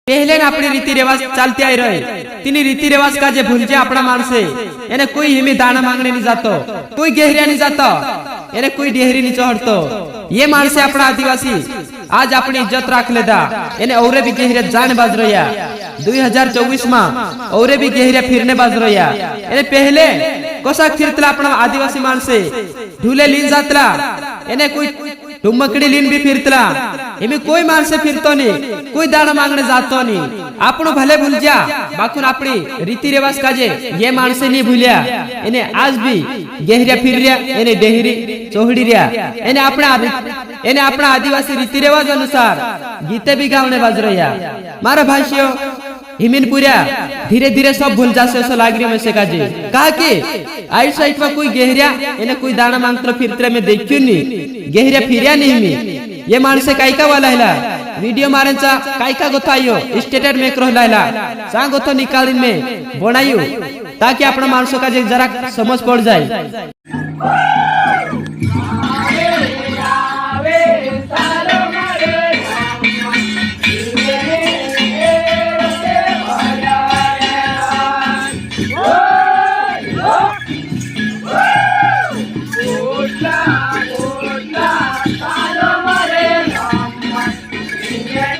पहले अपनी रीति रिवाज चलते आई रहे तीन रीति रिवाज का जे भूल जाए अपना मानसे एने कोई हिमी दाना मांगने नहीं जातो, कोई गहरिया नहीं जाता, एने कोई डेहरी नहीं चढ़तो। ये मानसे अपना आदिवासी आज अपनी इज्जत रख लेदा, एने औरे भी गहरिया जाने बाज रहा 2024 में औरे भी गहरिया फिरने बाज रहा। एने पहले कोसा फिरतला अपना आदिवासी मानसे ढूले लीन जातला, एने कोई टुमकड़ी लीन भी फिरतला, इमे कोई मानसे फिरतो नहीं, कोई दाना मांगने जातो नहीं। आपनो भले भूल जा बाकुन अपनी रीति रिवाज काजे ये मानसे नहीं भूलिया, इन्हें आज भी गहरिया फिर रिया, इन्हें डेहरी चौहड़ी रिया, इन्हें अपना आदिवासी रीति रिवाज अनुसार गीते भी गावने बाज रहा। मारा भाषियों हिमिन पूरा धीरे धीरे सब भूल जासे ऐसा लाग रही में काजे कहा कि आई साइड में कोई गहरिया इन्हें कोई दाना मांगते फिरते में देखियो नहीं, गहरिया फिरिया नहीं मी ये मानसे कायका वाला हिला वीडियो मारेंचा कायका गोथायो स्टेटेड में करो हिला सांग गोथो निकालिन में बनाइयो ताकि अपना मानसों का जरा समझ पड़ जाए।